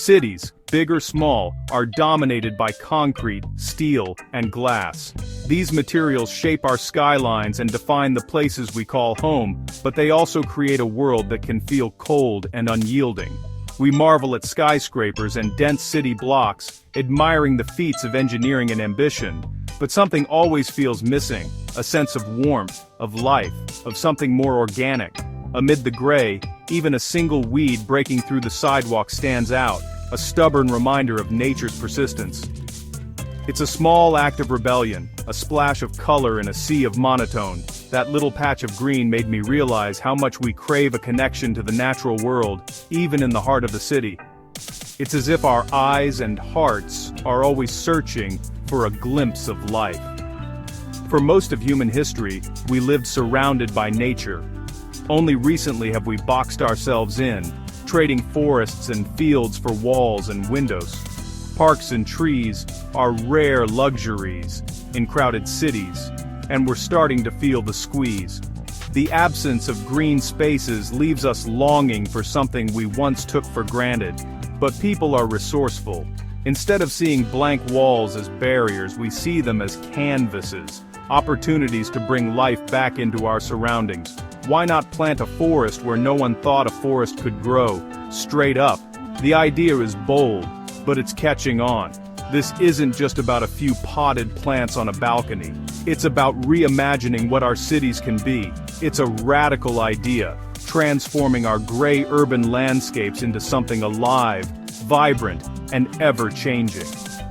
Cities, big or small, are dominated by concrete, steel, and glass. These materials shape our skylines and define the places we call home, but they also create a world that can feel cold and unyielding. We marvel at skyscrapers and dense city blocks, admiring the feats of engineering and ambition. But something always feels missing, a sense of warmth, of life, of something more organic. Amid the gray, even a single weed breaking through the sidewalk stands out, a stubborn reminder of nature's persistence. It's a small act of rebellion, a splash of color in a sea of monotone. That little patch of green made me realize how much we crave a connection to the natural world, even in the heart of the city. It's as if our eyes and hearts are always searching for a glimpse of life. For most of human history, we lived surrounded by nature. Only recently have we boxed ourselves in, trading forests and fields for walls and windows. Parks and trees are rare luxuries in crowded cities, and we're starting to feel the squeeze. The absence of green spaces leaves us longing for something we once took for granted. But people are resourceful. Instead of seeing blank walls as barriers, we see them as canvases, opportunities to bring life back into our surroundings. Why not plant a forest where no one thought a forest could grow, straight up? The idea is bold, but it's catching on. This isn't just about a few potted plants on a balcony. It's about reimagining what our cities can be. It's a radical idea, transforming our gray urban landscapes into something alive, vibrant, and ever-changing.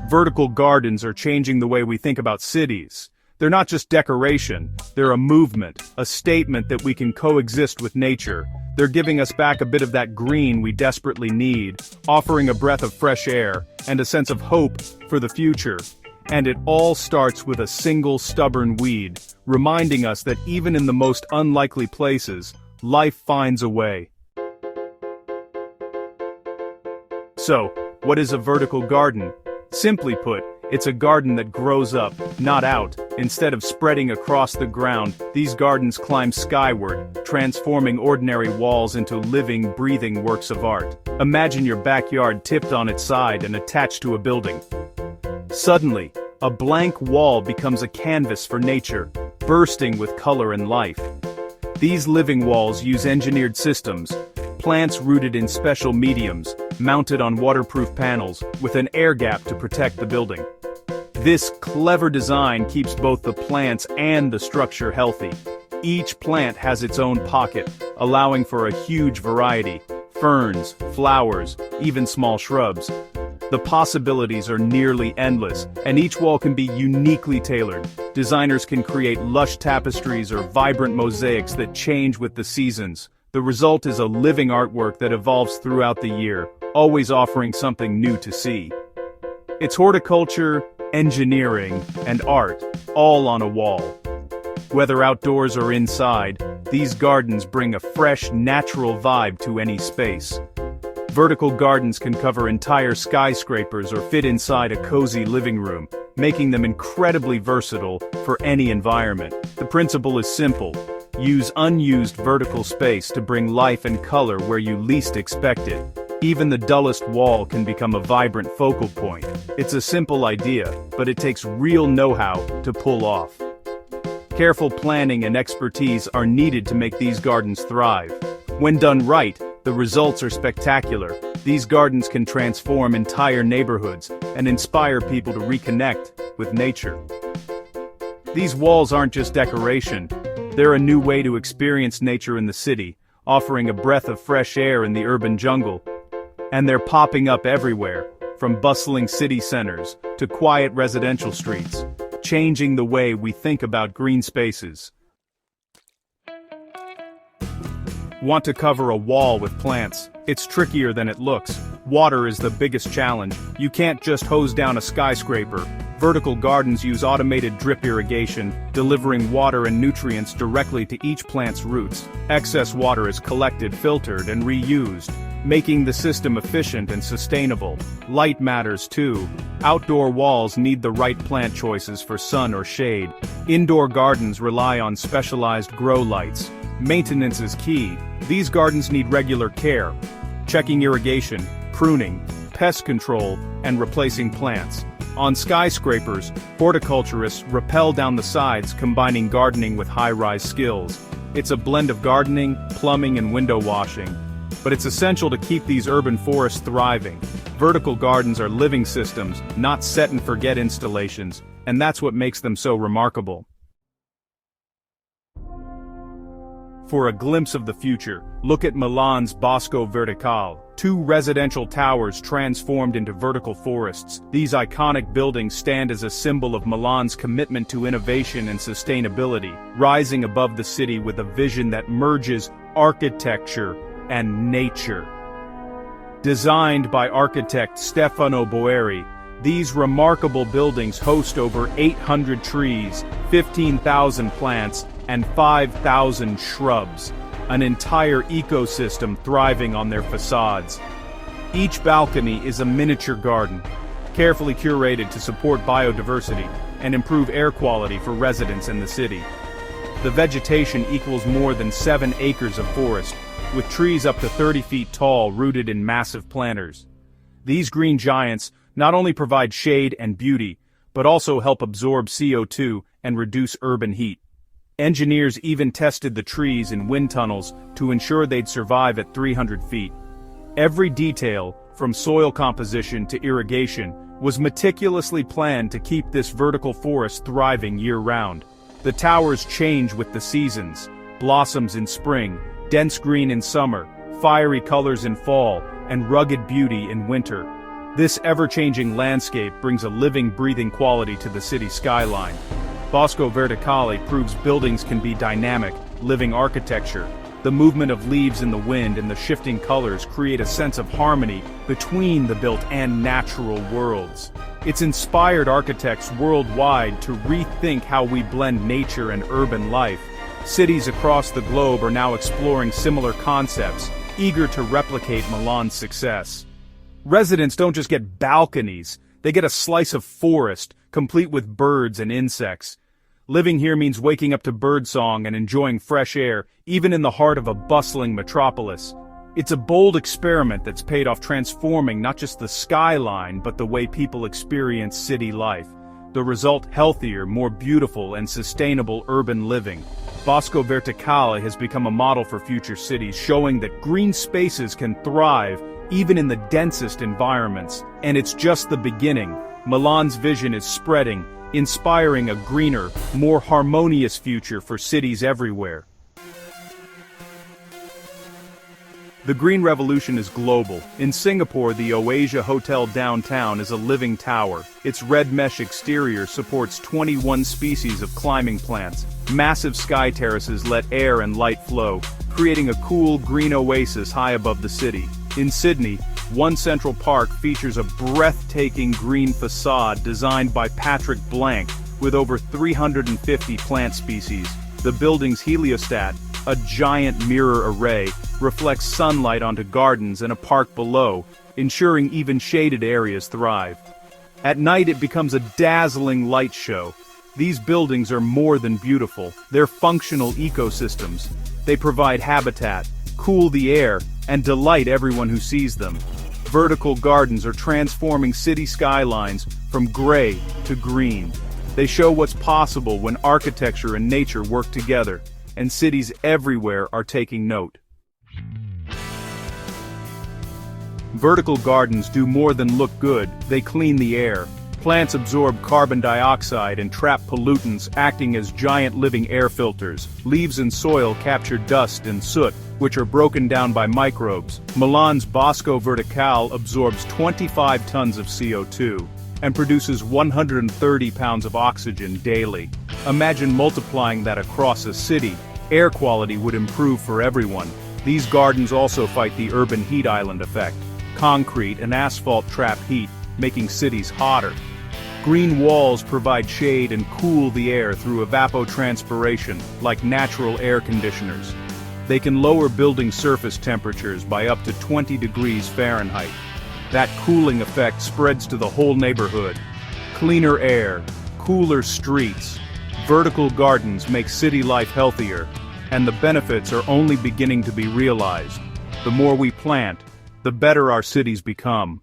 Vertical gardens are changing the way we think about cities. They're not just decoration, they're a movement, a statement that we can coexist with nature. They're giving us back a bit of that green we desperately need, offering a breath of fresh air, and a sense of hope for the future. And it all starts with a single stubborn weed, reminding us that even in the most unlikely places, life finds a way. So, what is a vertical garden? Simply put, it's a garden that grows up, not out. Instead of spreading across the ground, these gardens climb skyward, transforming ordinary walls into living, breathing works of art. Imagine your backyard tipped on its side and attached to a building. Suddenly, a blank wall becomes a canvas for nature, bursting with color and life. These living walls use engineered systems, plants rooted in special mediums, mounted on waterproof panels, with an air gap to protect the building. This clever design keeps both the plants and the structure healthy. Each plant has its own pocket, allowing for a huge variety: ferns, flowers, even small shrubs. The possibilities are nearly endless, and each wall can be uniquely tailored. Designers can create lush tapestries or vibrant mosaics that change with the seasons. The result is a living artwork that evolves throughout the year, always offering something new to see. It's horticulture, engineering, and art, all on a wall. Whether outdoors or inside, these gardens bring a fresh, natural vibe to any space. Vertical gardens can cover entire skyscrapers or fit inside a cozy living room, making them incredibly versatile for any environment. The principle is simple. Use unused vertical space to bring life and color where you least expect it. Even the dullest wall can become a vibrant focal point. It's a simple idea, but it takes real know-how to pull off. Careful planning and expertise are needed to make these gardens thrive. When done right, the results are spectacular. These gardens can transform entire neighborhoods and inspire people to reconnect with nature. These walls aren't just decoration. They're a new way to experience nature in the city, offering a breath of fresh air in the urban jungle. And they're popping up everywhere, from bustling city centers to quiet residential streets, changing the way we think about green spaces. Want to cover a wall with plants? It's trickier than it looks. Water is the biggest challenge. You can't just hose down a skyscraper. Vertical gardens use automated drip irrigation, delivering water and nutrients directly to each plant's roots. Excess water is collected, filtered, and reused, making the system efficient and sustainable. Light matters too. Outdoor walls need the right plant choices for sun or shade. Indoor gardens rely on specialized grow lights. Maintenance is key. These gardens need regular care. Checking irrigation, pruning, pest control, and replacing plants. On skyscrapers, horticulturists rappel down the sides, combining gardening with high-rise skills. It's a blend of gardening, plumbing, and window washing. But it's essential to keep these urban forests thriving. Vertical gardens are living systems, not set-and-forget installations, and that's what makes them so remarkable. For a glimpse of the future, look at Milan's Bosco Verticale, 2 residential towers transformed into vertical forests. These iconic buildings stand as a symbol of Milan's commitment to innovation and sustainability, rising above the city with a vision that merges architecture and nature. Designed by architect Stefano Boeri, these remarkable buildings host over 800 trees, 15,000 plants, and 5,000 shrubs, an entire ecosystem thriving on their facades. Each balcony is a miniature garden, carefully curated to support biodiversity and improve air quality for residents in the city. The vegetation equals more than 7 acres of forest, with trees up to 30 feet tall rooted in massive planters. These green giants not only provide shade and beauty, but also help absorb CO2 and reduce urban heat. Engineers even tested the trees in wind tunnels to ensure they'd survive at 300 feet. Every detail, from soil composition to irrigation, was meticulously planned to keep this vertical forest thriving year-round. The towers change with the seasons: blossoms in spring, dense green in summer, fiery colors in fall, and rugged beauty in winter. This ever-changing landscape brings a living, breathing quality to the city skyline. Bosco Verticale proves buildings can be dynamic, living architecture. The movement of leaves in the wind and the shifting colors create a sense of harmony between the built and natural worlds. It's inspired architects worldwide to rethink how we blend nature and urban life. Cities across the globe are now exploring similar concepts, eager to replicate Milan's success. Residents don't just get balconies, they get a slice of forest, complete with birds and insects. Living here means waking up to birdsong and enjoying fresh air, even in the heart of a bustling metropolis. It's a bold experiment that's paid off, transforming not just the skyline but the way people experience city life. The result: healthier, more beautiful, and sustainable urban living. Bosco Verticale has become a model for future cities, showing that green spaces can thrive even in the densest environments. And it's just the beginning. Milan's vision is spreading, inspiring a greener, more harmonious future for cities everywhere. The green revolution is global. In Singapore, the Oasia Hotel downtown is a living tower. Its red mesh exterior supports 21 species of climbing plants. Massive sky terraces let air and light flow, creating a cool green oasis high above the city. In Sydney, One Central Park features a breathtaking green facade designed by Patrick Blank, with over 350 plant species. The building's heliostat, a giant mirror array, reflects sunlight onto gardens and a park below, ensuring even shaded areas thrive. At night it becomes a dazzling light show. These buildings are more than beautiful, they're functional ecosystems. They provide habitat, cool the air, and delight everyone who sees them. Vertical gardens are transforming city skylines from gray to green. They show what's possible when architecture and nature work together, and cities everywhere are taking note. Vertical gardens do more than look good, they clean the air. Plants absorb carbon dioxide and trap pollutants, acting as giant living air filters. Leaves and soil capture dust and soot, which are broken down by microbes. Milan's Bosco Verticale absorbs 25 tons of CO2 and produces 130 pounds of oxygen daily. Imagine multiplying that across a city. Air quality would improve for everyone. These gardens also fight the urban heat island effect. Concrete and asphalt trap heat, making cities hotter. Green walls provide shade and cool the air through evapotranspiration, like natural air conditioners. They can lower building surface temperatures by up to 20 degrees Fahrenheit. That cooling effect spreads to the whole neighborhood. Cleaner air, cooler streets. Vertical gardens make city life healthier, and the benefits are only beginning to be realized. The more we plant, the better our cities become.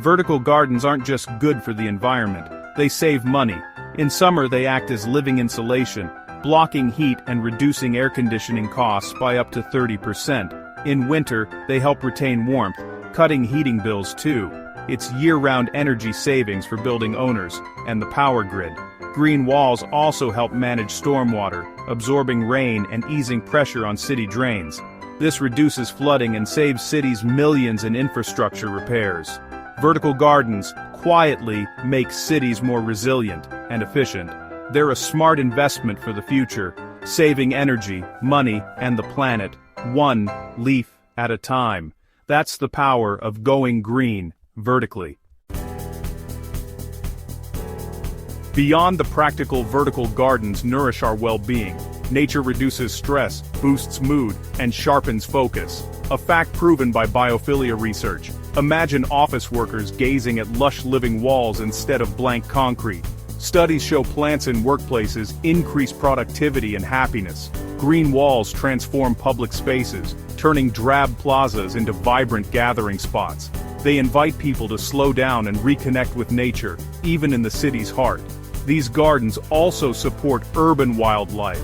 Vertical gardens aren't just good for the environment, they save money. In summer they act as living insulation, blocking heat and reducing air conditioning costs by up to 30%. In winter, they help retain warmth, cutting heating bills too. It's year-round energy savings for building owners and the power grid. Green walls also help manage stormwater, absorbing rain and easing pressure on city drains. This reduces flooding and saves cities millions in infrastructure repairs. Vertical gardens quietly make cities more resilient and efficient. They're a smart investment for the future, saving energy, money, and the planet, one leaf at a time. That's the power of going green, vertically. Beyond the practical, vertical gardens nourish our well-being. Nature reduces stress, boosts mood, and sharpens focus. A fact proven by biophilia research. Imagine office workers gazing at lush living walls instead of blank concrete. Studies show plants in workplaces increase productivity and happiness. Green walls transform public spaces, turning drab plazas into vibrant gathering spots. They invite people to slow down and reconnect with nature, even in the city's heart. These gardens also support urban wildlife.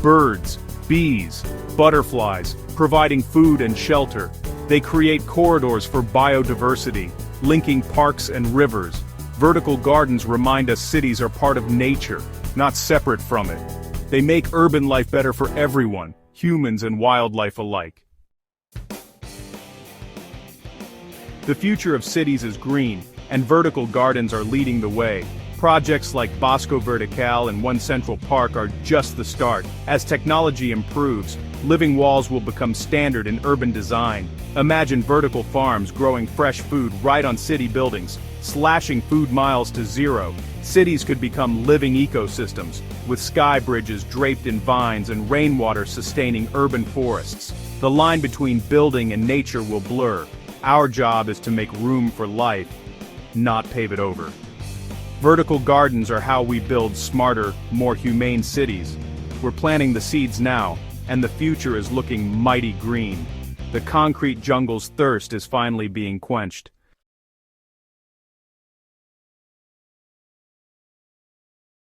Birds, bees, butterflies, providing food and shelter. They create corridors for biodiversity, linking parks and rivers. Vertical gardens remind us cities are part of nature, not separate from it. They make urban life better for everyone, humans and wildlife alike. The future of cities is green, and vertical gardens are leading the way. Projects like Bosco Verticale and One Central Park are just the start. As technology improves, living walls will become standard in urban design. Imagine vertical farms growing fresh food right on city buildings, slashing food miles to zero. Cities could become living ecosystems, with sky bridges draped in vines and rainwater sustaining urban forests. The line between building and nature will blur. Our job is to make room for life, not pave it over. Vertical gardens are how we build smarter, more humane cities. We're planting the seeds now, and the future is looking mighty green. The concrete jungle's thirst is finally being quenched.